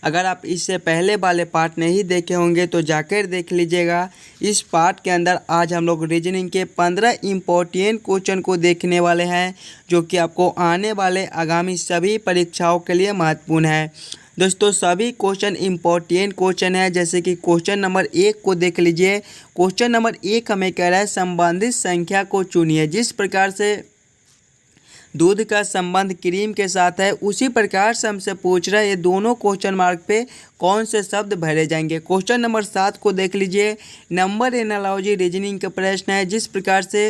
अगर आप इससे पहले वाले पार्ट नहीं देखे होंगे तो जाकर देख लीजिएगा। इस पार्ट के अंदर आज हम लोग रीजनिंग के 15 इम्पोर्टेंट क्वेश्चन को देखने वाले हैं, जो कि आपको आने वाले आगामी सभी परीक्षाओं के लिए महत्वपूर्ण है। दोस्तों सभी क्वेश्चन इम्पोर्टेंट क्वेश्चन है, जैसे कि क्वेश्चन नंबर 1 को देख लीजिए। क्वेश्चन नंबर 1 हमें कह रहा है संबंधित संख्या को चुनिए। जिस प्रकार से दूध का संबंध क्रीम के साथ है, उसी प्रकार से हमसे पूछ रहा है ये दोनों क्वेश्चन मार्क पे कौन से शब्द भरे जाएंगे। क्वेश्चन नंबर 7 को देख लीजिए। नंबर एनालॉजी रीजनिंग का प्रश्न है। जिस प्रकार से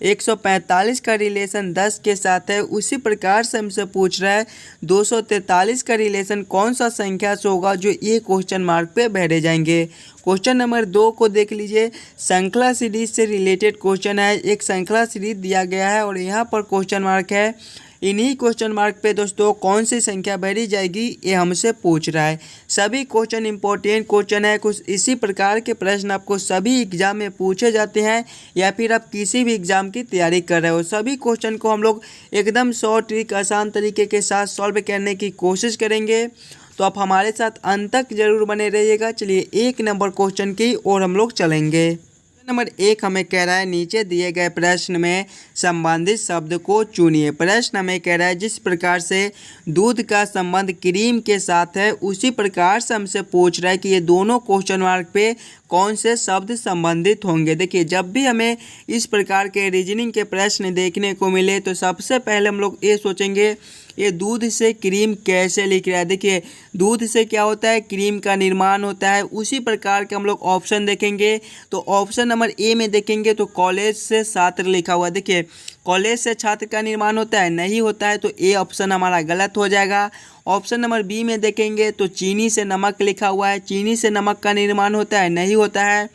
145 का रिलेशन 10 के साथ है, उसी प्रकार से हमसे पूछ रहा है 243 का रिलेशन कौन सा संख्या से होगा, जो ये क्वेश्चन मार्क पे भरे जाएंगे। क्वेश्चन नंबर 2 को देख लीजिए। श्रृंखला सीरीज से रिलेटेड क्वेश्चन है। एक श्रृंखला सीरीज दिया गया है और यहाँ पर क्वेश्चन मार्क है। इन्हीं क्वेश्चन मार्क पे दोस्तों कौन सी संख्या भरी जाएगी, ये हमसे पूछ रहा है। सभी क्वेश्चन इंपॉर्टेंट क्वेश्चन है। कुछ इसी प्रकार के प्रश्न आपको सभी एग्जाम में पूछे जाते हैं, या फिर आप किसी भी एग्जाम की तैयारी कर रहे हो, सभी क्वेश्चन को हम लोग एकदम शॉर्ट ट्रिक आसान तरीके के साथ सॉल्व करने की कोशिश करेंगे। तो आप हमारे साथ अंत तक जरूर बने रहिएगा। चलिए 1 नंबर क्वेश्चन की ओर हम लोग चलेंगे। नंबर 1 हमें कह रहा है नीचे दिए गए प्रश्न में संबंधित शब्द को चुनिए। प्रश्न हमें कह रहा है जिस प्रकार से दूध का संबंध क्रीम के साथ है, उसी प्रकार से हमसे पूछ रहा है कि ये दोनों क्वेश्चन मार्क पे कौन से शब्द संबंधित होंगे। देखिए जब भी हमें इस प्रकार के रीजनिंग के प्रश्न देखने को मिले तो सबसे पहले हम लोग ये सोचेंगे ये दूध से क्रीम कैसे लिख रहा है। देखिए दूध से क्या होता है, क्रीम का निर्माण होता है। उसी प्रकार के हम लोग ऑप्शन देखेंगे तो ऑप्शन नंबर ए में देखेंगे तो कॉलेज से छात्र लिखा हुआ है। देखिए कॉलेज से छात्र का निर्माण होता है, नहीं होता है, तो ए ऑप्शन हमारा गलत हो जाएगा। ऑप्शन नंबर बी में देखेंगे तो चीनी से नमक लिखा हुआ है, चीनी से नमक का निर्माण होता है, नहीं होता है,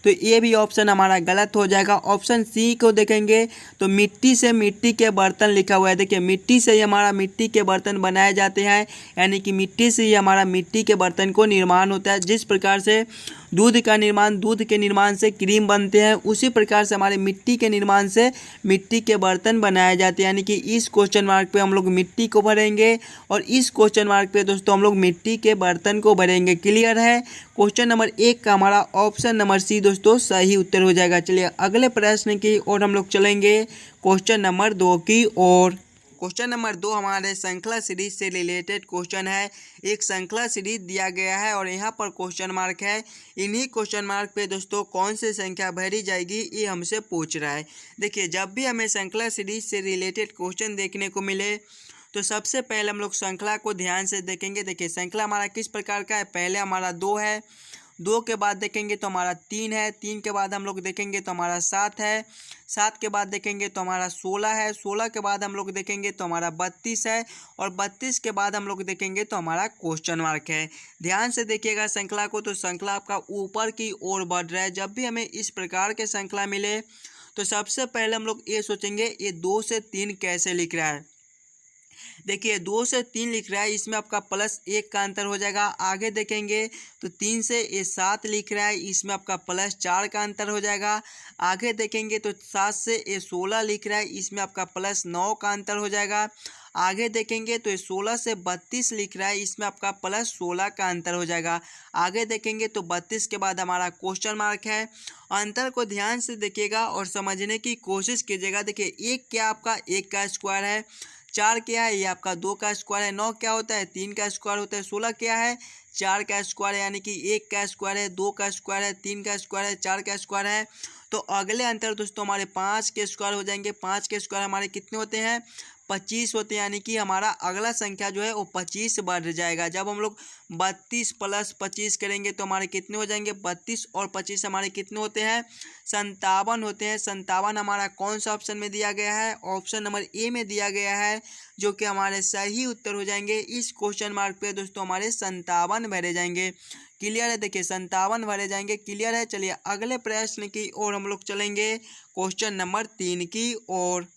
तो ये भी ऑप्शन हमारा गलत हो जाएगा। ऑप्शन सी को देखेंगे तो मिट्टी से मिट्टी के बर्तन लिखा हुआ है। देखिए मिट्टी से ही हमारा मिट्टी के बर्तन बनाए जाते हैं, यानी कि मिट्टी से ही हमारा मिट्टी के बर्तन को निर्माण होता है। जिस प्रकार से दूध का निर्माण, दूध के निर्माण से क्रीम बनते हैं, उसी प्रकार से हमारे मिट्टी के निर्माण से मिट्टी के बर्तन बनाए जाते हैं, यानी कि इस क्वेश्चन मार्क पे हम लोग मिट्टी को भरेंगे और इस क्वेश्चन मार्क पे दोस्तों हम लोग मिट्टी के बर्तन को भरेंगे। क्लियर है। क्वेश्चन नंबर 1 का हमारा ऑप्शन नंबर सी दोस्तों सही उत्तर हो जाएगा। चलिए अगले प्रश्न की ओर हम लोग चलेंगे, क्वेश्चन नंबर 2 की ओर। क्वेश्चन नंबर 2 हमारे श्रृंखला सीरीज से रिलेटेड क्वेश्चन है। एक श्रृंखला सीरीज दिया गया है और यहाँ पर क्वेश्चन मार्क है। इन्हीं क्वेश्चन मार्क पे दोस्तों कौन सी संख्या भरी जाएगी, ये हमसे पूछ रहा है। देखिए जब भी हमें श्रृंखला सीरीज से रिलेटेड क्वेश्चन देखने को मिले तो सबसे पहले हम लोग श्रृंखला को ध्यान से देखेंगे। देखिए श्रृंखला हमारा किस प्रकार का है, पहले हमारा 2 है, 2 के बाद देखेंगे तो हमारा 3 है, 3 के बाद हम लोग देखेंगे तो हमारा 7 है, 7 के बाद देखेंगे तो हमारा 16 है, 16 के बाद हम लोग देखेंगे तो हमारा 32 है, और 32 के बाद हम लोग देखेंगे तो हमारा क्वेश्चन मार्क है। ध्यान से देखिएगा श्रृंखला को, तो श्रृंखला आपका ऊपर की ओर बढ़ रहा है। जब भी हमें इस प्रकार के श्रृंखला मिले तो सबसे पहले हम लोग ये सोचेंगे ये 2 से 3 कैसे लिख रहा है। देखिए 2 से 3 लिख रहा है, इसमें आपका +1 का अंतर हो जाएगा। आगे देखेंगे तो 3 से ये 7 लिख रहा है, इसमें आपका +4 का अंतर हो जाएगा। आगे देखेंगे तो 7 से ये 16 लिख रहा है, इसमें आपका +9 का अंतर हो जाएगा। आगे देखेंगे तो ये 16 से 32 लिख रहा है, इसमें आपका +16 का अंतर हो जाएगा। आगे देखेंगे तो 32 के बाद हमारा क्वेश्चन मार्क है। अंतर को ध्यान से देखिएगा और समझने की कोशिश कीजिएगा। देखिए 1 क्या आपका 1 का स्क्वायर है, 4 क्या है, ये आपका 2 का स्क्वायर है, 9 क्या होता है, 3 का स्क्वायर होता है, 16 क्या है, 4 का स्क्वायर है, यानी कि 1 का स्क्वायर है, 2 का स्क्वायर है, 3 का स्क्वायर है, 4 का स्क्वायर है। तो अगले अंतर दोस्तों हमारे 5 के स्क्वायर हो जाएंगे। 5 के स्क्वायर हमारे कितने होते हैं, 25 होते हैं, यानी कि हमारा अगला संख्या जो है वो 25 बढ़ जाएगा। जब हम लोग 32 + 25 करेंगे तो हमारे कितने हो जाएंगे, 32 और 25 हमारे कितने होते हैं, 57 होते हैं। 57 हमारा कौन सा ऑप्शन में दिया गया है, ऑप्शन नंबर ए में दिया गया है, जो कि हमारे सही उत्तर हो जाएंगे। इस क्वेश्चन मार्क पे दोस्तों हमारे 57 भरे जाएंगे। क्लियर है। देखिए 57 भरे जाएंगे। क्लियर है। चलिए अगले प्रश्न की ओर हम लोग चलेंगे, क्वेश्चन नंबर 3 की ओर।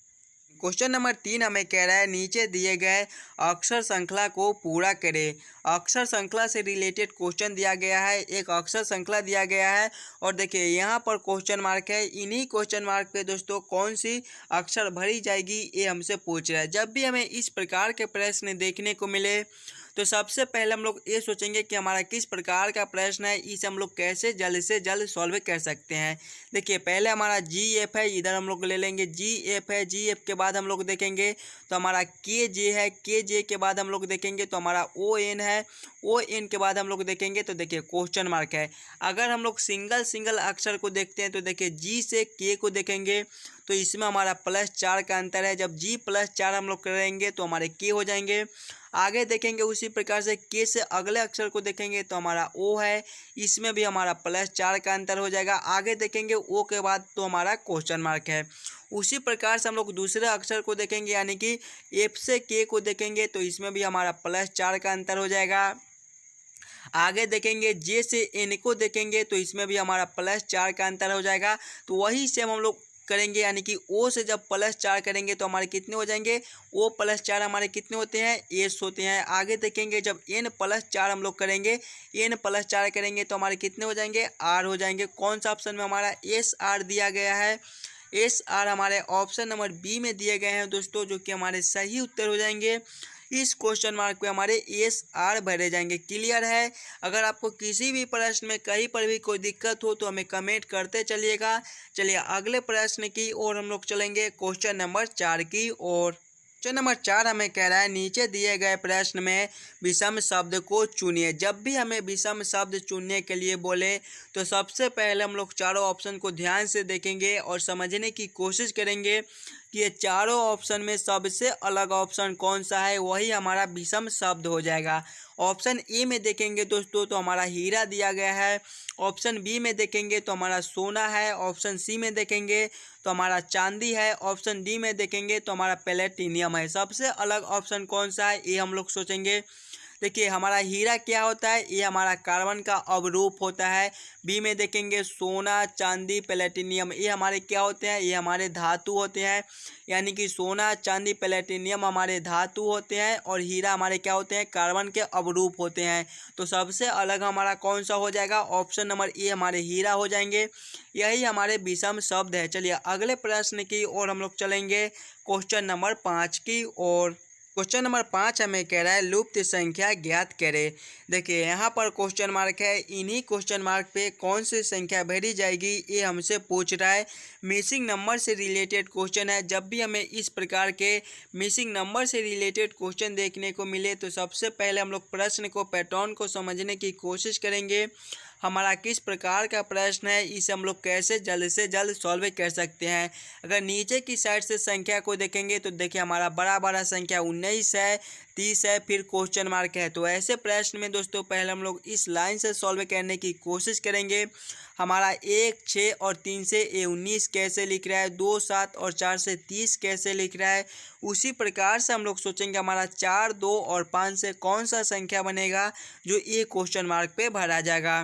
क्वेश्चन नंबर 3 हमें कह रहा है नीचे दिए गए अक्षर श्रृंखला को पूरा करें। अक्षर श्रृंखला से रिलेटेड क्वेश्चन दिया गया है, एक अक्षर श्रृंखला दिया गया है और देखिए यहाँ पर क्वेश्चन मार्क है। इन्हीं क्वेश्चन मार्क पे दोस्तों कौन सी अक्षर भरी जाएगी, ये हमसे पूछ रहा है। जब भी हमें इस प्रकार के प्रश्न देखने को मिले तो सबसे पहले हम लोग ये सोचेंगे कि हमारा किस प्रकार का प्रश्न है, इसे हम लोग कैसे जल्द से जल्द सॉल्व कर सकते हैं। देखिए पहले हमारा जी एफ है, इधर हम लोग ले लेंगे जी एफ है। जी एफ के बाद हम लोग देखेंगे तो हमारा के जे है। के जे के बाद हम लोग देखेंगे तो हमारा ओ एन है। ओ एन के बाद हम लोग देखेंगे तो देखिए क्वेश्चन मार्क है। अगर हम लोग सिंगल सिंगल अक्षर को देखते हैं तो देखिए जी से के को देखेंगे तो इसमें हमारा +4 का अंतर है। जब जी +4 हम लोग करेंगे तो हमारे के हो जाएंगे। आगे देखेंगे उसी प्रकार से के से अगले अक्षर को देखेंगे तो हमारा ओ है, इसमें भी हमारा +4 का अंतर हो जाएगा। आगे देखेंगे ओ के बाद तो हमारा क्वेश्चन मार्क है। उसी प्रकार से हम लोग दूसरे अक्षर को देखेंगे यानी कि एफ से के को देखेंगे तो इसमें भी हमारा +4 का अंतर हो जाएगा। आगे देखेंगे जे से एन को देखेंगे तो इसमें भी हमारा +4 का अंतर हो जाएगा। तो वही सेम हम लोग करेंगे यानी कि ओ से जब +4 करेंगे तो हमारे कितने हो जाएंगे, ओ +4 हमारे कितने होते हैं, एस होते हैं। आगे देखेंगे जब एन +4 हम लोग करेंगे, एन +4 करेंगे तो हमारे कितने हो जाएंगे, आर हो जाएंगे। कौन सा ऑप्शन में हमारा एस आर दिया गया है, एस आर हमारे ऑप्शन नंबर बी में दिए गए हैं दोस्तों, जो कि हमारे सही उत्तर हो जाएंगे। इस क्वेश्चन मार्क पे हमारे एस आर भरे जाएंगे। क्लियर है। अगर आपको किसी भी प्रश्न में कहीं पर भी कोई दिक्कत हो तो हमें कमेंट करते चलिएगा। चलिए अगले प्रश्न की ओर हम लोग चलेंगे, क्वेश्चन नंबर 4 की ओर। क्वेश्चन नंबर 4 हमें कह रहा है नीचे दिए गए प्रश्न में विषम शब्द को चुनिए। जब भी हमें विषम शब्द चुनने के लिए बोले तो सबसे पहले हम लोग चारों ऑप्शन को ध्यान से देखेंगे और समझने की कोशिश करेंगे कि ये चारों ऑप्शन में सबसे अलग ऑप्शन कौन सा है, वही हमारा विषम शब्द हो जाएगा। ऑप्शन ए में देखेंगे दोस्तों तो हमारा हीरा दिया गया है। ऑप्शन बी में देखेंगे तो हमारा सोना है। ऑप्शन सी में देखेंगे तो हमारा चांदी है। ऑप्शन डी में देखेंगे तो हमारा प्लेटिनियम है। सबसे अलग ऑप्शन कौन सा है ये हम लोग सोचेंगे। देखिए हमारा हीरा क्या होता है, ये हमारा कार्बन का अवरूप होता है। बी में देखेंगे सोना, चांदी, प्लेटिनियम, ये हमारे क्या होते हैं, ये हमारे धातु होते हैं। यानी कि सोना, चांदी, प्लेटिनियम हमारे धातु होते हैं और हीरा हमारे क्या होते हैं, कार्बन के अवरूप होते हैं। तो सबसे अलग हमारा कौन सा हो जाएगा, ऑप्शन नंबर ए हमारे हीरा हो जाएंगे। यही हमारे विषम शब्द है। चलिए अगले प्रश्न की ओर हम लोग चलेंगे, क्वेश्चन नंबर 5 की ओर। क्वेश्चन नंबर 5 हमें कह रहा है लुप्त संख्या ज्ञात करें। देखिए यहाँ पर क्वेश्चन मार्क है, इन्हीं क्वेश्चन मार्क पे कौन सी संख्या भरी जाएगी ये हमसे पूछ रहा है। मिसिंग नंबर से रिलेटेड क्वेश्चन है। जब भी हमें इस प्रकार के मिसिंग नंबर से रिलेटेड क्वेश्चन देखने को मिले तो सबसे पहले हम लोग प्रश्न को, पैटर्न को समझने की कोशिश करेंगे। हमारा किस प्रकार का प्रश्न है, इसे हम लोग कैसे जल्द से जल्द सॉल्व कर सकते हैं। अगर नीचे की साइड से संख्या को देखेंगे तो देखिए हमारा बड़ा संख्या 19 है, 30 है, फिर क्वेश्चन मार्क है। तो ऐसे प्रश्न में दोस्तों पहले हम लोग इस लाइन से सॉल्व करने की कोशिश करेंगे। हमारा 1, 6 और 3 से ये 19 कैसे लिख रहा है, 2, 7 और 4 से 30 कैसे लिख रहा है। उसी प्रकार से हम लोग सोचेंगे हमारा 4, 2 और 5 से कौन सा संख्या बनेगा जो ये क्वेश्चन मार्क पे भरा जाएगा।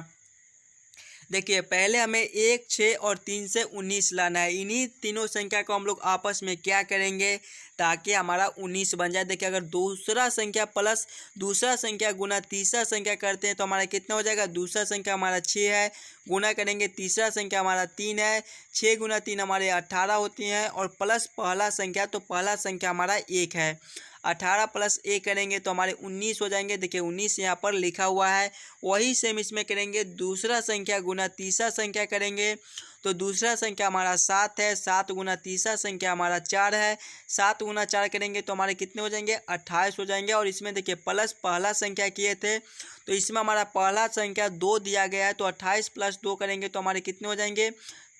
देखिए पहले हमें 1, 6 और 3 से 19 लाना है। इन्हीं तीनों संख्या को हम लोग आपस में क्या करेंगे ताकि हमारा 19 बन जाए। देखिए अगर दूसरा संख्या प्लस दूसरा संख्या गुना तीसरा संख्या करते हैं तो हमारा कितना हो जाएगा, दूसरा संख्या हमारा 6 है, गुना करेंगे तीसरा संख्या हमारा 3 है, 6 गुना 3 हमारे 18 होती हैं और प्लस पहला संख्या, तो पहला संख्या हमारा 1 है। 18 प्लस 1 करेंगे तो हमारे 19 हो जाएंगे। देखिए 19 यहाँ पर लिखा हुआ है। वही सेम इसमें करेंगे, दूसरा संख्या गुना तीसरा संख्या करेंगे तो दूसरा संख्या हमारा 7 है, 7 गुना तीसरा संख्या हमारा 4 है, 7 गुना 4 करेंगे तो हमारे कितने हो जाएंगे, 28 हो जाएंगे। और इसमें देखिए प्लस पहला संख्या किए थे तो इसमें हमारा पहला संख्या 2 दिया गया है, तो 28 प्लस 2 करेंगे तो हमारे कितने हो जाएंगे,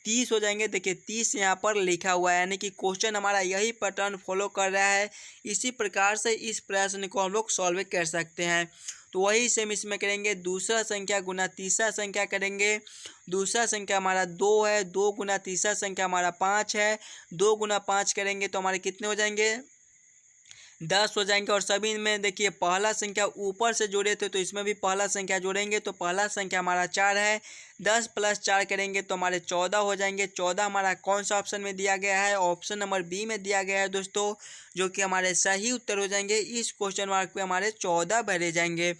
30 हो जाएंगे। देखिए 30 यहाँ पर लिखा हुआ है, यानी कि क्वेश्चन हमारा यही पैटर्न फॉलो कर रहा है। इसी प्रकार से इस प्रश्न को हम लोग सॉल्व कर सकते हैं। तो वही सेम इसमें करेंगे, दूसरा संख्या गुना तीसरा संख्या करेंगे। दूसरा संख्या हमारा 2 है, 2 गुना तीसरा संख्या हमारा 5 है, 2 गुना 5 करेंगे तो हमारे कितने हो जाएंगे, 10 हो जाएंगे। और सभी में देखिए पहला संख्या ऊपर से जोड़े थे तो इसमें भी पहला संख्या जोड़ेंगे तो पहला संख्या हमारा 4 है, 10 प्लस 4 करेंगे तो हमारे 14 हो जाएंगे। 14 हमारा कौन सा ऑप्शन में दिया गया है, ऑप्शन नंबर बी में दिया गया है दोस्तों, जो कि हमारे सही उत्तर हो जाएंगे। इस क्वेश्चन मार्क पे हमारे 14 भरे जाएंगे।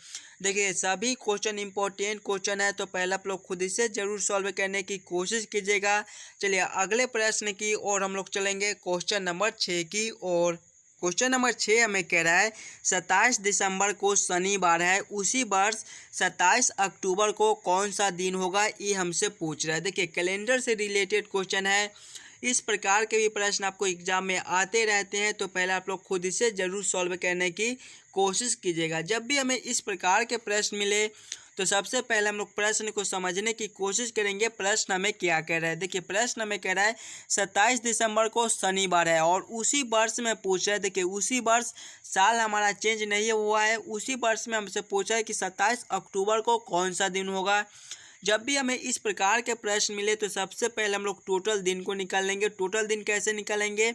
देखिए सभी क्वेश्चन इंपॉर्टेंट क्वेश्चन है, तो पहले आप लोग खुद से जरूर सॉल्व करने की कोशिश कीजिएगा। चलिए अगले प्रश्न की ओर हम लोग चलेंगे, क्वेश्चन नंबर 6 की ओर। क्वेश्चन नंबर 6 हमें कह रहा है 27 दिसंबर को शनिवार है, उसी वर्ष 27 अक्टूबर को कौन सा दिन होगा, ये हमसे पूछ रहा है। देखिए कैलेंडर से रिलेटेड क्वेश्चन है, इस प्रकार के भी प्रश्न आपको एग्जाम में आते रहते हैं, तो पहले आप लोग खुद इसे जरूर सॉल्व करने की कोशिश कीजिएगा। जब भी हमें इस प्रकार के प्रश्न मिले तो सबसे पहले हम लोग प्रश्न को समझने की कोशिश करेंगे, प्रश्न हमें क्या कह रहा है। देखिए प्रश्न हमें कह रहा है 27 दिसंबर को शनिवार है और उसी वर्ष में पूछ रहा है। देखिए उसी वर्ष, साल हमारा चेंज नहीं हुआ है, उसी वर्ष में हमसे पूछा है कि 27 अक्टूबर को कौन सा दिन होगा। जब भी हमें इस प्रकार के प्रश्न मिले तो सबसे पहले हम लोग टोटल दिन को निकाल लेंगे। टोटल दिन कैसे निकालेंगे,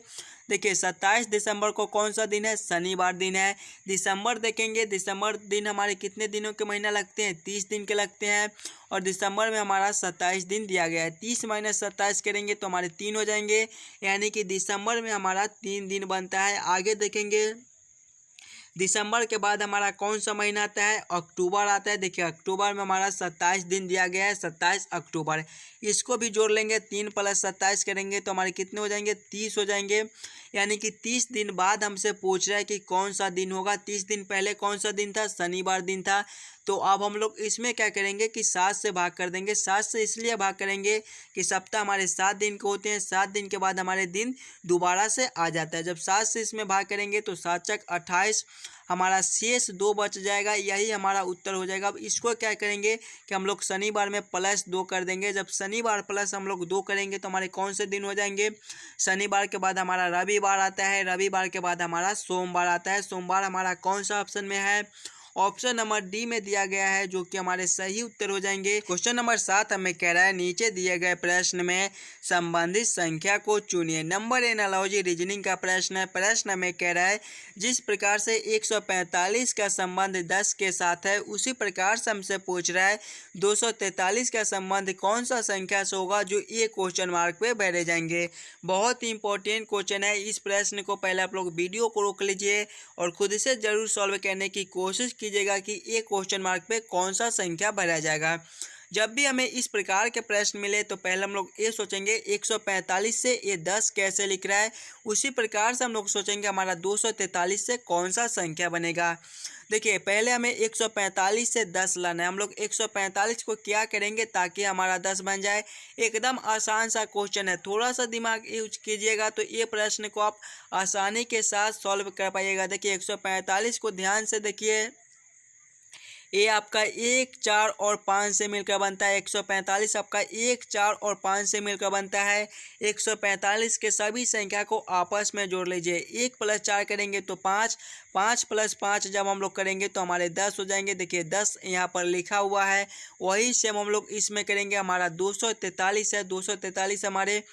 देखिए 27 दिसंबर को कौन सा दिन है, शनिवार दिन है। दिसंबर देखेंगे, दिसंबर दिन हमारे कितने दिनों के महीना लगते हैं, 30 दिन के लगते हैं और दिसंबर में हमारा 27 दिन दिया गया है। 30 माइनस 27 करेंगे तो हमारे 3 हो जाएंगे, यानी कि दिसंबर में हमारा 3 दिन बनता है। आगे देखेंगे दिसंबर के बाद हमारा कौन सा महीना आता है, अक्टूबर आता है। देखिए अक्टूबर में हमारा 27 दिन दिया गया है, 27 अक्टूबर। इसको भी जोड़ लेंगे, 3 + 27 करेंगे तो हमारे कितने हो जाएंगे, 30 हो जाएंगे। यानी कि 30 दिन बाद हमसे पूछ रहा है कि कौन सा दिन होगा। 30 दिन पहले कौन सा दिन था, शनिवार दिन था। तो अब हम लोग इसमें क्या करेंगे कि 7 से भाग कर देंगे। 7 से इसलिए भाग करेंगे कि सप्ताह हमारे 7 दिन के होते हैं, 7 दिन के बाद हमारे दिन दोबारा से आ जाता है। जब 7 से इसमें भाग करेंगे तो 7 × 28, हमारा शेष 2 बच जाएगा, यही हमारा उत्तर हो जाएगा। अब इसको क्या करेंगे कि हम लोग शनिवार में +2 कर देंगे। जब शनिवार प्लस हम लोग 2 करेंगे तो हमारे कौन से दिन हो जाएंगे, शनिवार के बाद हमारा रविवार आता है, रविवार के बाद हमारा सोमवार आता है। सोमवार हमारा कौन सा ऑप्शन में है, ऑप्शन नंबर डी में दिया गया है, जो कि हमारे सही उत्तर हो जाएंगे। क्वेश्चन नंबर 7 हमें कह रहा है नीचे दिए गए प्रश्न में संबंधित संख्या को चुनिए। नंबर एनालॉजी रीजनिंग का प्रश्न है। प्रश्न हमें कह रहा है जिस प्रकार से 145 का संबंध 10 के साथ है, उसी प्रकार से हमसे पूछ रहा है 243 का संबंध कौन सा संख्या से होगा, जो ये क्वेश्चन मार्क पे भरे जाएंगे। बहुत ही इंपॉर्टेंट क्वेश्चन है। इस प्रश्न को पहले आप लोग वीडियो को रोक लीजिए और खुद से जरूर सॉल्व करने की कोशिश कीजिएगा कि ये क्वेश्चन मार्क पे कौन सा संख्या भरा जाएगा। जब भी हमें इस प्रकार के प्रश्न मिले तो पहले हम लोग ये सोचेंगे 145 से ये 10 कैसे लिख रहा है, उसी प्रकार से हम लोग सोचेंगे हमारा 243 से कौन सा संख्या बनेगा। देखिए पहले हमें 145 से 10 लाना है। हम लोग 145 को क्या करेंगे ताकि हमारा 10 बन जाए। एकदम आसान सा क्वेश्चन है, थोड़ा सा दिमाग यूज कीजिएगा तो ये प्रश्न को आप आसानी के साथ सॉल्व कर पाइएगा। देखिए 145 को ध्यान से देखिए, ये आपका 1, 4 और 5 से मिलकर बनता है। 145 आपका 1, 4 और 5 से मिलकर बनता है। 145 के सभी संख्या को आपस में जोड़ लीजिए। 1 + 4 करेंगे तो 5, 5 + 5 जब हम लोग करेंगे तो हमारे 10 हो जाएंगे। देखिए 10 यहाँ पर लिखा हुआ है, वही सेम हम लोग इसमें करेंगे। हमारा 243 है, 243 हमारे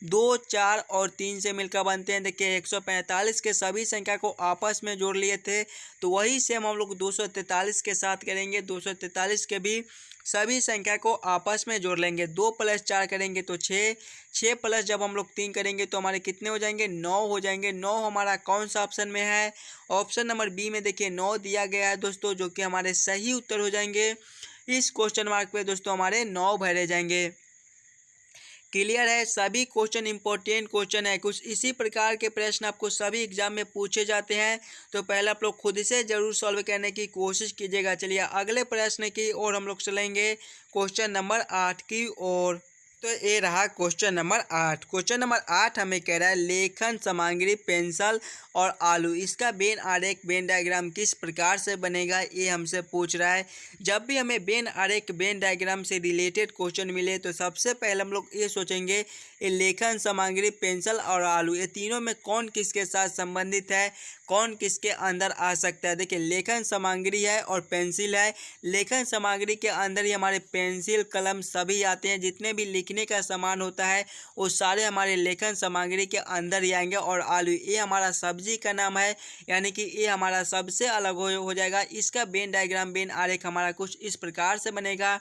2, 4 और 3 से मिलकर बनते हैं। देखिए 145 के सभी संख्या को आपस में जोड़ लिए थे, तो वही सेम हम लोग 243 के साथ करेंगे। 243 के भी सभी संख्या को आपस में जोड़ लेंगे। 2 + 4 करेंगे तो 6, 6 प्लस जब हम लोग 3 करेंगे तो हमारे कितने हो जाएंगे, 9 हो जाएंगे। 9 हमारा कौन सा ऑप्शन में है, ऑप्शन नंबर बी में देखिए 9 दिया गया है दोस्तों, जो कि हमारे सही उत्तर हो जाएंगे। इस क्वेश्चन मार्क पे दोस्तों हमारे 9 भरे जाएंगे। क्लियर है, सभी क्वेश्चन इंपॉर्टेंट क्वेश्चन है। कुछ इसी प्रकार के प्रश्न आपको सभी एग्जाम में पूछे जाते हैं, तो पहले आप लोग खुद से जरूर सॉल्व करने की कोशिश कीजिएगा। चलिए अगले प्रश्न की ओर हम लोग चलेंगे, क्वेश्चन नंबर 8 की ओर। तो ये रहा क्वेश्चन नंबर 8। क्वेश्चन नंबर 8 हमें कह रहा है लेखन सामग्री पेंसिल और आलू, इसका वेन आरेख वेन डायग्राम किस प्रकार से बनेगा, ये हमसे पूछ रहा है। जब भी हमें वेन आरेख वेन डायग्राम से रिलेटेड क्वेश्चन मिले तो सबसे पहले हम लोग ये सोचेंगे ये लेखन सामग्री पेंसिल और आलू, ये तीनों में कौन किसके साथ संबंधित है, कौन किसके अंदर आ सकता है। देखिए लेखन सामग्री है और पेंसिल है। लेखन सामग्री के अंदर ही हमारे पेंसिल कलम सभी आते हैं, जितने भी लिखने का सामान होता है वो सारे हमारे लेखन सामग्री के अंदर ही आएंगे। और आलू ये हमारा सब्जी का नाम है, यानी कि ये हमारा सबसे अलग हो जाएगा। इसका वेन डायग्राम वेन आरेख हमारा कुछ इस प्रकार से बनेगा।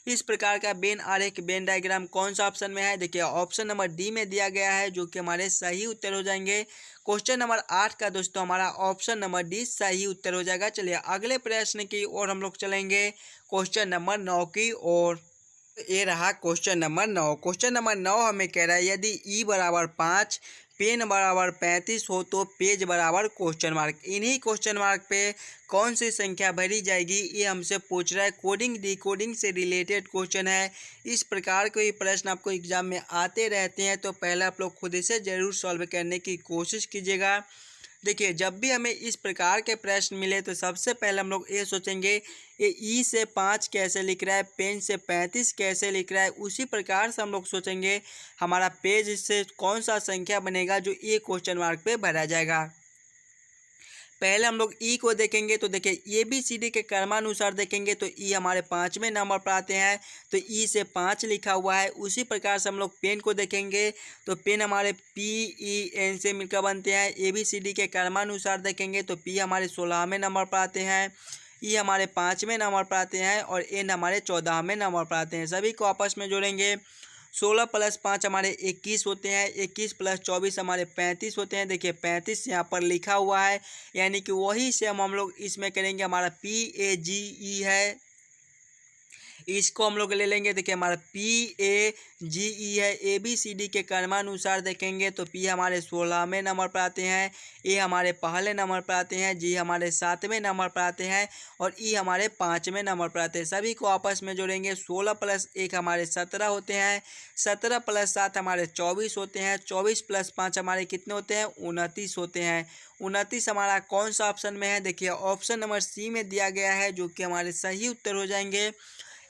इस प्रकार का वेन आरेख वेन डायग्राम कौन सा ऑप्शन में है, देखिए ऑप्शन नंबर डी में दिया गया है, जो कि हमारे सही उत्तर हो जाएंगे। क्वेश्चन नंबर 8 का दोस्तों हमारा ऑप्शन नंबर डी सही उत्तर हो जाएगा। चलिए अगले प्रश्न की ओर हम लोग चलेंगे, क्वेश्चन नंबर 9 की ओर। ये रहा क्वेश्चन नंबर 9। क्वेश्चन नंबर 9 हमें कह रहा है यदि E = 5, पेन बराबर 35 हो तो पेज बराबर क्वेश्चन मार्क। इन्हीं क्वेश्चन मार्क पे कौन सी संख्या भरी जाएगी ये हमसे पूछ रहा है। कोडिंग डिकोडिंग से रिलेटेड क्वेश्चन है। इस प्रकार के प्रश्न आपको एग्जाम में आते रहते हैं, तो पहले आप लोग खुद से ज़रूर सॉल्व करने की कोशिश कीजिएगा। देखिए, जब भी हमें इस प्रकार के प्रश्न मिले तो सबसे पहले हम लोग ये सोचेंगे ये ई से 5 कैसे लिख रहा है, पेन से 35 कैसे लिख रहा है। उसी प्रकार से हम लोग सोचेंगे हमारा पेज से कौन सा संख्या बनेगा जो ये क्वेश्चन मार्क पे भरा जाएगा। पहले हम लोग ई को देखेंगे, तो देखिए ABCD के क्रमानुसार देखेंगे तो ई हमारे 5वें नंबर पर आते हैं, तो ई से 5 लिखा हुआ है। उसी प्रकार से हम लोग पेन को देखेंगे तो पेन हमारे PEN से मिलकर बनते हैं। ABCD के क्रमानुसार देखेंगे तो पी हमारे 16वें नंबर पर आते हैं, ई हमारे 5वें नंबर पर आते हैं और एन हमारे 14वें नंबर पर आते हैं। सभी को आपस में जोड़ेंगे, 16 + 5 हमारे 21 होते हैं, 21 + 24 हमारे 35 होते हैं। देखिए 35 यहाँ पर लिखा हुआ है, यानी कि वही से हम लोग इसमें करेंगे। हमारा PAGE है, इसको हम लोग ले लेंगे। देखिए हमारा PAGE है। ABCD के क्रमानुसार देखेंगे तो पी हमारे 16वें नंबर पर आते हैं, ए हमारे पहले नंबर पर आते हैं, जी हमारे 7वें नंबर पर आते हैं और ई हमारे 5वें नंबर पर आते हैं। सभी को आपस में जोड़ेंगे, 16 + 1 हमारे 17 होते हैं, 17 + 7 हमारे 24 होते हैं, 24 + 5 हमारे कितने होते हैं, 29 होते हैं। 29 हमारा कौन सा ऑप्शन में है, देखिए ऑप्शन नंबर सी में दिया गया है, जो कि हमारे सही उत्तर हो जाएंगे।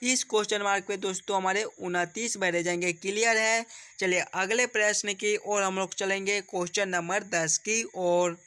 इस क्वेश्चन मार्क पे दोस्तों हमारे 29 भरे जाएंगे। क्लियर है। चलिए अगले प्रश्न की ओर हम लोग चलेंगे, क्वेश्चन नंबर 10 की ओर।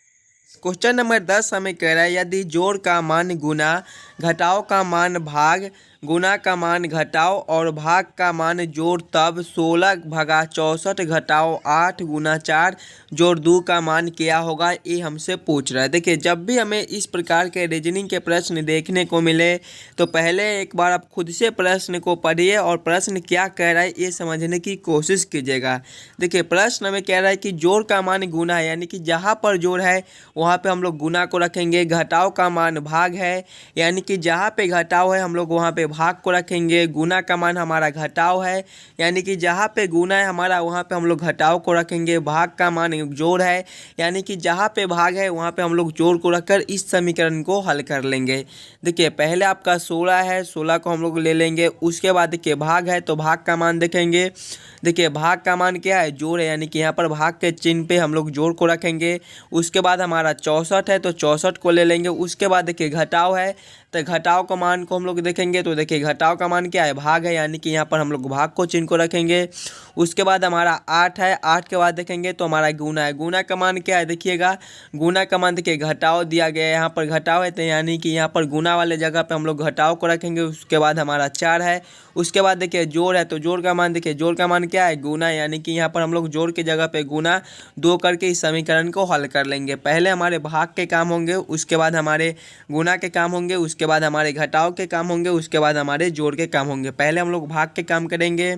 क्वेश्चन नंबर 10 हमें कह रहा है यदि जोड़ का मान गुना, घटाव का मान भाग, गुना का मान घटाव और भाग का मान जोड़, तब 16 भगा 64 घटाव 8 गुना 4 जोड़ 2 का मान क्या होगा, ये हमसे पूछ रहा है। देखिए जब भी हमें इस प्रकार के रीजनिंग के प्रश्न देखने को मिले तो पहले एक बार आप खुद से प्रश्न को पढ़िए और प्रश्न क्या कह रहा है ये समझने की कोशिश कीजिएगा। देखिए प्रश्न हमें कह रहा है कि जोड़ का मान गुना है, यानी कि जहाँ पर जोड़ है वहाँ पे हम लोग गुना को रखेंगे। घटाव का मान भाग है, यानी कि जहाँ पे घटाव है हम लोग वहाँ पे भाग को रखेंगे। गुना का मान हमारा घटाव है, यानी कि जहाँ पे गुना है हमारा वहाँ पे हम लोग घटाव को रखेंगे। भाग का मान जोड़ है, यानी कि जहाँ पे भाग है वहाँ पे हम लोग जोड़ को रखकर इस समीकरण को हल कर लेंगे। देखिए पहले आपका 16 है, 16 को हम लोग ले लेंगे। उसके बाद देखिए भाग है तो भाग का मान देखेंगे। देखिए भाग का मान क्या है, जोड़ है, यानी कि यहाँ पर भाग के चिन्ह पे हम लोग जोड़ को रखेंगे। उसके बाद हमारा 64 है तो 64 को ले लेंगे। उसके बाद देखिए घटाव है तो घटाव का मान को हम लोग देखेंगे, तो देखिए घटाव का मान क्या है, भाग है, यानी कि यहाँ पर हम लोग भाग को चिन्ह को रखेंगे। उसके बाद हमारा 8 है, 8 के बाद देखेंगे तो हमारा गुना है। गुना का मान क्या है, देखिएगा गुना का मान देखिए घटाव दिया गया है, यहाँ पर घटाव है तो यानी कि यहाँ पर गुना वाले जगह पे हम लोग घटाव को रखेंगे। उसके बाद हमारा 4 है। उसके बाद देखिए जोड़ है तो जोड़ का मान देखिए जोड़ का मान क्या है, गुना, यानी कि यहाँ पर हम लोग जोड़ की जगह पे गुना 2 करके इस समीकरण को हल कर लेंगे। पहले हमारे भाग के काम होंगे, उसके बाद हमारे गुना के काम होंगे, उसके बाद हमारे घटाव के काम होंगे, उसके बाद हमारे जोड़ के काम होंगे। पहले हम लोग भाग के काम करेंगे,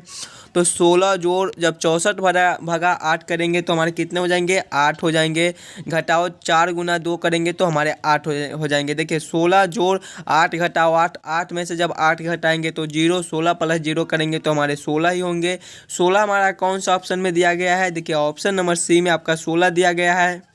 तो 16 जोड़ जब 64 भगा 8 करेंगे तो हमारे कितने हो जाएंगे, 8 हो जाएंगे। घटाव 4 गुना 2 करेंगे तो हमारे 8 हो जाएंगे। देखिए 16 जोड़ 8 घटाव 8, 8 में से जब 8 घटाएंगे तो 0, 16 + 0 करेंगे तो हमारे 16 ही होंगे। 16 हमारा कौन सा ऑप्शन में दिया गया है, देखिए ऑप्शन नंबर सी में आपका 16 दिया गया है।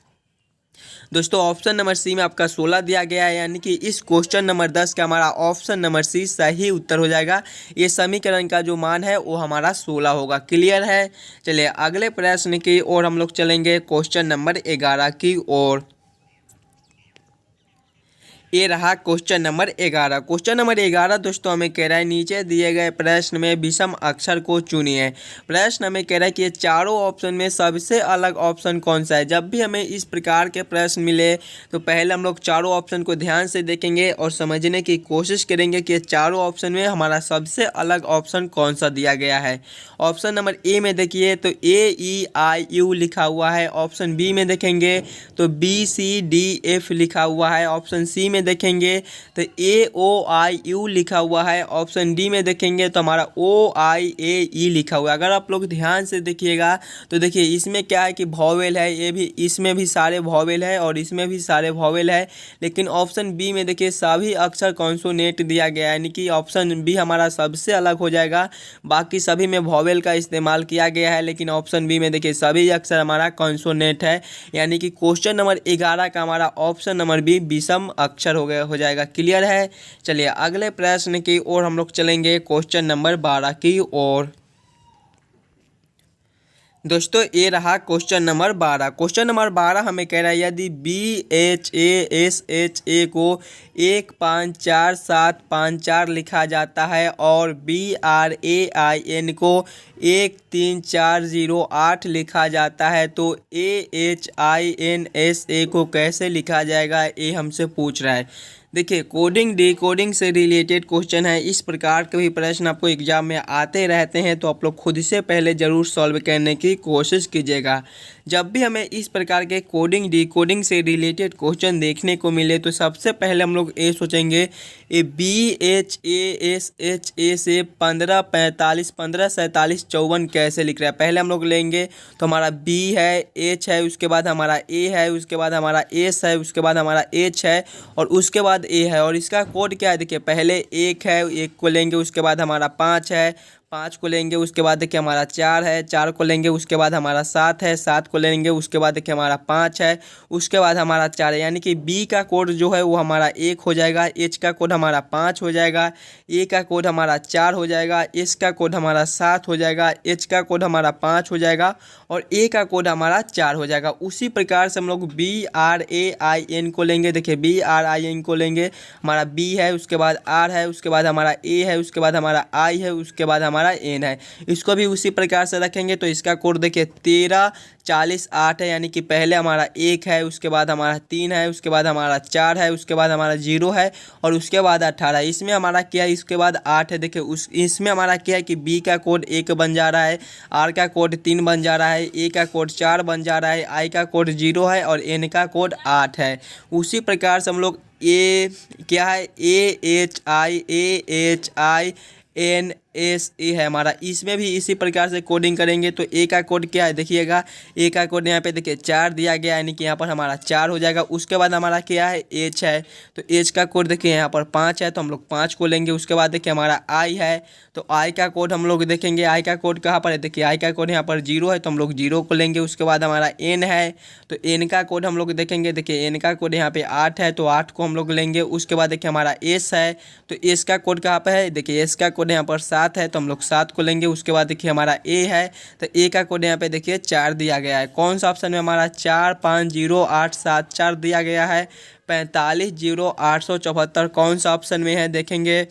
दोस्तों ऑप्शन नंबर सी में आपका 16 दिया गया है, यानी कि इस क्वेश्चन नंबर 10 का हमारा ऑप्शन नंबर सी सही उत्तर हो जाएगा। ये समीकरण का जो मान है वो हमारा 16 होगा। क्लियर है। चलिए अगले प्रश्न की ओर हम लोग चलेंगे, क्वेश्चन नंबर 11 की ओर। ये रहा क्वेश्चन नंबर 11। क्वेश्चन नंबर 11 दोस्तों हमें कह रहा है नीचे दिए गए प्रश्न में विषम अक्षर को चुनिए। प्रश्न हमें कह रहा है कि ये चारों ऑप्शन में सबसे अलग ऑप्शन कौन सा है। जब भी हमें इस प्रकार के प्रश्न मिले तो पहले हम लोग चारों ऑप्शन को ध्यान से देखेंगे और समझने की कोशिश करेंगे कि चारों ऑप्शन में हमारा सबसे अलग ऑप्शन कौन सा दिया गया है। ऑप्शन नंबर ए में देखिए तो AEIU लिखा हुआ है। ऑप्शन बी में देखेंगे तो BCDF लिखा हुआ है। ऑप्शन सी में में देखेंगे तो AOIU लिखा हुआ है। ऑप्शन डी में देखेंगे तो हमारा OIAE लिखा हुआ है। अगर आप लोग ध्यान से देखिएगा तो देखिए इसमें क्या है कि वॉवेल है, ये भी इसमें भी सारे वॉवेल है और इसमें भी सारे वॉवेल है। लेकिन ऑप्शन बी में देखिए सभी अक्षर कॉन्सोनेंट दिया गया है, यानी कि ऑप्शन बी हमारा सबसे अलग हो जाएगा। बाकी सभी में वॉवेल का इस्तेमाल किया गया है, लेकिन ऑप्शन बी में देखिए सभी अक्षर हमारा कॉन्सोनेंट है, यानी कि क्वेश्चन नंबर 11 का हमारा ऑप्शन नंबर बी विषम अक्षर हो जाएगा। क्लियर है। चलिए अगले प्रश्न की ओर हम लोग चलेंगे, क्वेश्चन नंबर 12 की ओर। दोस्तों ये रहा क्वेश्चन नंबर 12। क्वेश्चन नंबर 12 हमें कह रहा है यदि BHASHA को 1544754 लिखा जाता है और BRAIN को 13408 लिखा जाता है तो AHINSA को कैसे लिखा जाएगा, ये हमसे पूछ रहा है। देखिए कोडिंग डिकोडिंग से रिलेटेड क्वेश्चन है। इस प्रकार के भी प्रश्न आपको एग्जाम में आते रहते हैं, तो आप लोग खुद से पहले ज़रूर सॉल्व करने की कोशिश कीजिएगा। जब भी हमें इस प्रकार के कोडिंग डिकोडिंग से रिलेटेड क्वेश्चन देखने को मिले तो सबसे पहले हम लोग ये सोचेंगे ये BHASHA से 1545 1547 54 कैसे लिख रहा है। पहले हम लोग लेंगे तो हमारा B है, H है, उसके बाद हमारा A है, उसके बाद हमारा S है, उसके बाद हमारा H है और उसके बाद A है। और इसका कोड क्या है, देखिए पहले 1 है, 1 को लेंगे, उसके बाद हमारा 5 है, 5 को लेंगे, उसके बाद देखिए हमारा 4 है, 4 को लेंगे, उसके बाद हमारा 7 है, 7 को लेंगे, उसके बाद देखिए हमारा 5 है, उसके बाद हमारा 4 है। यानी कि B का कोड जो है वो हमारा 1 हो जाएगा, H का कोड हमारा 5 हो जाएगा, A का कोड हमारा 4 हो जाएगा, S का कोड हमारा 7 हो जाएगा, H का कोड हमारा 5 हो जाएगा और A का कोड हमारा 4 हो जाएगा। उसी प्रकार से हम लोग BRAIN को लेंगे। देखिए BRAIN को लेंगे, हमारा B है, उसके बाद R है, उसके बाद हमारा A है, उसके बाद हमारा I है, उसके बाद हमारा N है। इसको भी उसी प्रकार से रखेंगे तो इसका कोड देखिए 1348 है, यानी कि पहले हमारा 1 है, उसके बाद हमारा 3 है, उसके बाद हमारा 4 है, उसके बाद हमारा 0 है और उसके बाद 18। इसमें हमारा क्या है, इसके बाद 8 है। देखिए इसमें हमारा क्या है कि B का कोड 1 बन जा रहा है, R का कोड 3 बन जा रहा है, A का कोड 4 बन जा रहा है, I का कोड 0 है और N का कोड 8 है। उसी प्रकार से हम लोग A क्या है, AHINSA है हमारा, इसमें भी इसी प्रकार से कोडिंग करेंगे। तो A का कोड क्या है, देखिएगा A का कोड यहाँ पे देखिए 4 दिया गया, यानी कि यहाँ पर हमारा 4 हो जाएगा। उसके बाद हमारा क्या है, H है, तो H का कोड देखिए यहाँ पर 5 है, तो हम लोग 5 को लेंगे। उसके बाद देखिए हमारा I है, तो I का कोड हम लोग देखेंगे, I का कोड कहाँ पर है, देखिए I का कोड यहाँ पर 0 है, तो हम लोग 0 को लेंगे। उसके बाद हमारा N है, तो N का कोड हम लोग देखेंगे, देखिए N का कोड यहाँ पे 8 है, तो 8 को हम लोग लेंगे। उसके बाद देखिए हमारा S है, तो S का कोड कहाँ पर है, देखिए S का कोड यहाँ पर 7 है, तो हम लोग 7 को लेंगे। उसके बाद देखिए हमारा A है, तो A का कोड यहाँ पे देखिए 4 दिया गया है। कौन सा ऑप्शन में हमारा 450874 दिया गया है, 450874 कौन सा ऑप्शन में है, देखेंगे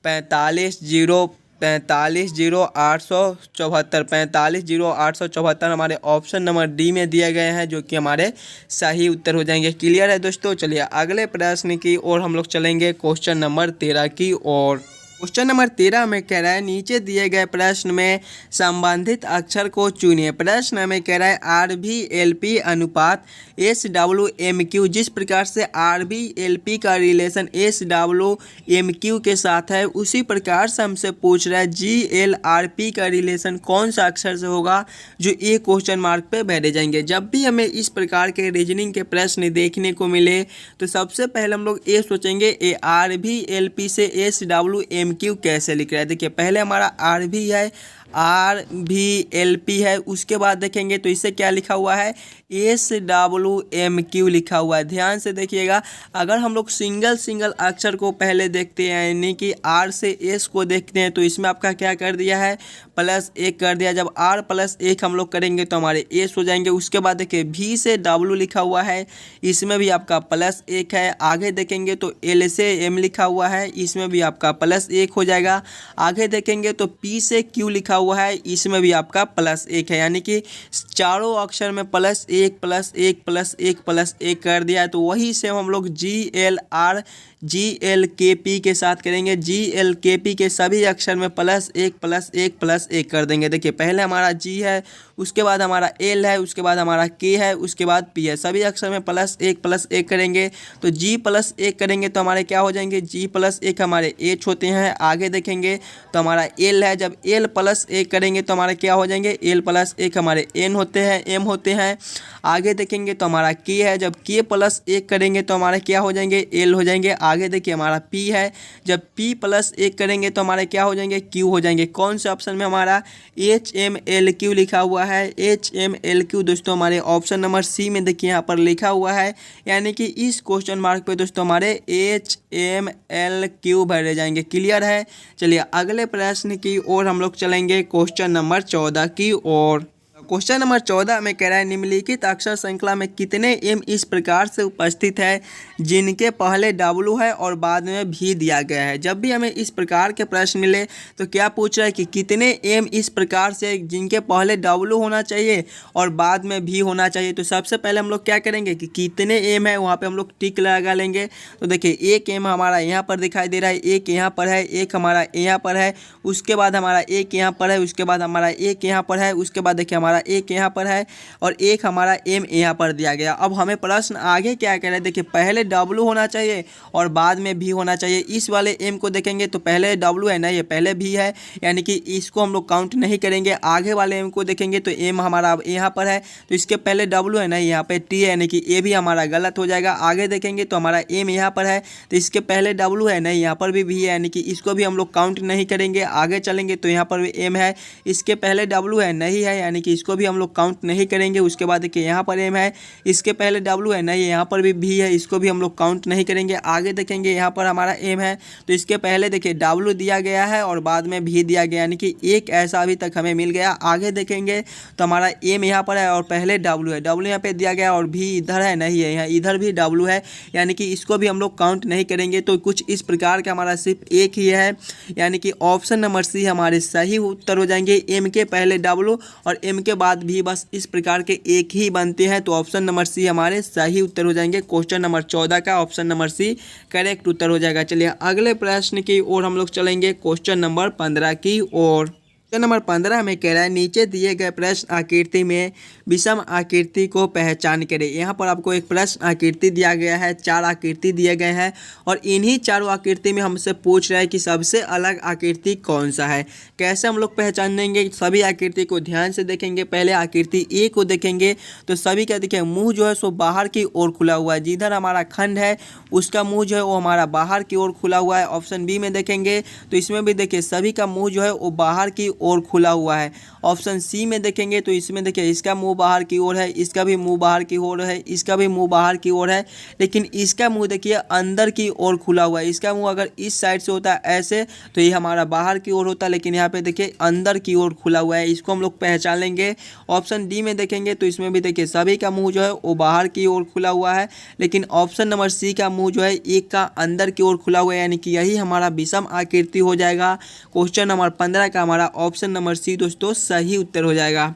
450874 हमारे ऑप्शन नंबर डी में दिए गए हैं, जो कि हमारे सही उत्तर हो जाएंगे। क्लियर है दोस्तों। चलिए अगले प्रश्न की ओर हम लोग चलेंगे, क्वेश्चन नंबर 13 की ओर। क्वेश्चन नंबर 13 में कह रहा है नीचे दिए गए प्रश्न में संबंधित अक्षर को चुनिए। प्रश्न में कह रहा है RBLP अनुपात SWMQ, जिस प्रकार से RBLP का रिलेशन SWMQ के साथ है उसी प्रकार से हमसे पूछ रहा है GLRP का रिलेशन कौन सा अक्षर से होगा, जो ये क्वेश्चन मार्क पे बैठे जाएंगे। जब भी हमें इस प्रकार के रीजनिंग के प्रश्न देखने को मिले तो सबसे पहले हम लोग ये सोचेंगे RBLP से SWMQ कैसे लिख रहा है। देखिए पहले हमारा RB है, RBLP है, उसके बाद देखेंगे तो इससे क्या लिखा हुआ है, SWMQ लिखा हुआ है। ध्यान से देखिएगा, अगर हम लोग सिंगल अक्षर को पहले देखते हैं, यानी कि R से S को देखते हैं, तो इसमें आपका क्या कर दिया है, +1 कर दिया। जब R +1 हम लोग करेंगे तो हमारे S हो जाएंगे। उसके बाद देखिए V से W लिखा हुआ है, इसमें भी आपका +1 है। आगे देखेंगे तो L से M लिखा हुआ है, इसमें भी आपका +1 हो जाएगा। आगे देखेंगे तो P से Q लिखा हुआ है, इसमें भी आपका +1 है, यानी कि चारों अक्षर में +1 +1 +1 +1 कर दिया है। तो वही से हम लोग GLR GLKP के साथ करेंगे। GLKP के सभी अक्षर में +1 कर देंगे। देखिए पहले हमारा G है, उसके बाद हमारा L है, उसके बाद हमारा K है, उसके बाद P है। सभी अक्षर में +1 करेंगे तो G+1 करेंगे तो हमारे क्या हो जाएंगे, G+1 हमारे H होते हैं। आगे देखेंगे तो हमारा L है, जब L+1 करेंगे तो हमारे क्या हो जाएंगे, L+1 हमारे N होते हैं, M होते हैं। आगे देखेंगे तो हमारा K है, जब K+1 करेंगे तो हमारे क्या हो जाएंगे, L हो जाएंगे। आगे देखिए हमारा P है, जब P+1 करेंगे तो हमारे क्या हो जाएंगे, Q हो जाएंगे। कौन से ऑप्शन में हमारा HMLQ लिखा हुआ है, HMLQ दोस्तों हमारे ऑप्शन नंबर C में देखिए यहाँ पर लिखा हुआ है, यानी कि इस क्वेश्चन मार्क पे दोस्तों हमारे HMLQ भरे जाएंगे। क्लियर है। चलिए अगले प्रश्न की ओर हम लोग चलेंगे, क्वेश्चन नंबर 14 की ओर। क्वेश्चन नंबर 14 में कह रहा है निम्नलिखित अक्षर श्रृंखला में कितने एम इस प्रकार से उपस्थित है जिनके पहले W है और बाद में भी दिया गया है। जब भी हमें इस प्रकार के प्रश्न मिले तो क्या पूछ रहा है कि कितने एम इस प्रकार से जिनके पहले W होना चाहिए और बाद में भी होना चाहिए। तो सबसे पहले हम लोग क्या करेंगे कि कितने एम है वहाँ पे हम लोग टिक लगा लेंगे। तो देखिए एक एम हमारा यहाँ पर दिखाई दे रहा है, एक यहाँ पर है, एक हमारा यहाँ पर है, उसके बाद हमारा एक यहाँ पर है, उसके बाद हमारा एक यहाँ पर है, उसके बाद देखिए हमारा एक यहाँ पर है और एक हमारा एम यहाँ पर दिया गया। अब हमें प्रश्न आगे क्या कह रहा है, देखिए पहले W होना चाहिए और बाद में भी होना चाहिए। इस वाले एम को देखेंगे तो पहले W है, नहीं ये पहले भी है, यानी कि इसको हम लोग काउंट नहीं करेंगे। आगे वाले एम को देखेंगे तो एम हमारा अब यहाँ पर है तो इसके पहले W है, नहीं यहाँ पे T है, यानी कि ये भी हमारा गलत हो जाएगा। आगे देखेंगे तो हमारा एम यहाँ पर है तो इसके पहले W है, नहीं यहाँ पर भी है, यानी कि इसको भी हम लोग काउंट नहीं करेंगे। आगे चलेंगे तो यहाँ पर भी एम है, इसके पहले W है, नहीं है, यानी कि इसको भी हम लोग काउंट नहीं करेंगे। उसके बाद देखिए यहाँ पर एम है, इसके पहले W है, नहीं यहाँ पर भी है, इसको भी हम लोग काउंट नहीं करेंगे। आगे देखेंगे यहाँ पर हमारा एम है तो इसके पहले देखिए W दिया गया है और बाद में भी दिया गया, यानी कि एक ऐसा अभी तक हमें मिल गया। आगे देखेंगे तो हमारा एम यहाँ पर है और पहले W है, W यहाँ पे दिया गया और भी इधर है, नहीं है, यहाँ इधर भी W है, यानी कि इसको भी हम लोग काउंट नहीं करेंगे। तो कुछ इस प्रकार का हमारा सिर्फ एक ही है, यानी कि ऑप्शन नंबर C हमारे सही उत्तर हो जाएंगे। एम के पहले W और एम के बाद भी बस इस प्रकार के एक ही बनते हैं, तो ऑप्शन नंबर C हमारे सही उत्तर हो जाएंगे। क्वेश्चन नंबर 14 का ऑप्शन नंबर C करेक्ट उत्तर हो जाएगा। चलिए अगले प्रश्न की ओर हम लोग चलेंगे, क्वेश्चन नंबर 15 की ओर। क्वेश्चन नंबर 15 में कह रहा है नीचे दिए गए प्रश्न आकृति में विषम आकृति को पहचान करें। यहाँ पर आपको एक प्रश्न आकृति दिया गया है, 4 आकृति दिए गए हैं और इन्हीं चारों आकृति में हमसे पूछ रहा है कि सबसे अलग आकृति कौन सा है। कैसे हम लोग पहचानेंगे, सभी आकृति को ध्यान से देखेंगे। पहले आकृति ए को देखेंगे तो सभी का देखिए मुँह जो है सो बाहर की ओर खुला हुआ है, जिधर हमारा खंड है उसका मुँह जो है वो हमारा बाहर की ओर खुला हुआ है। ऑप्शन बी में देखेंगे तो इसमें भी देखिए सभी का मुँह जो है वो बाहर की और खुला हुआ है। ऑप्शन सी में देखेंगे तो इसमें देखिए इसका मुंह बाहर की ओर है, इसका भी मुंह बाहर की ओर है, इसका भी मुंह बाहर की ओर है, लेकिन इसका मुंह देखिए अंदर की ओर खुला हुआ है। इसका मुंह अगर इस साइड से होता है ऐसे तो ये हमारा बाहर की ओर होता, लेकिन यहाँ पे देखिए अंदर की ओर खुला हुआ है। इसको हम लोग पहचान लेंगे। ऑप्शन डी में देखेंगे तो इसमें भी देखिए सभी का मुँह जो है वो बाहर की ओर खुला हुआ है, लेकिन ऑप्शन नंबर सी का मुँह जो है एक का अंदर की ओर खुला हुआ है, यानी कि यही हमारा विषम आकृति हो जाएगा। क्वेश्चन नंबर 15 का हमारा ऑप्शन नंबर सी दोस्तों सही उत्तर हो जाएगा।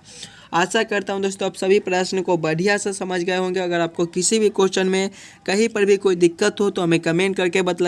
आशा करता हूं दोस्तों आप सभी प्रश्न को बढ़िया से समझ गए होंगे। अगर आपको किसी भी क्वेश्चन में कहीं पर भी कोई दिक्कत हो तो हमें कमेंट करके बताइए।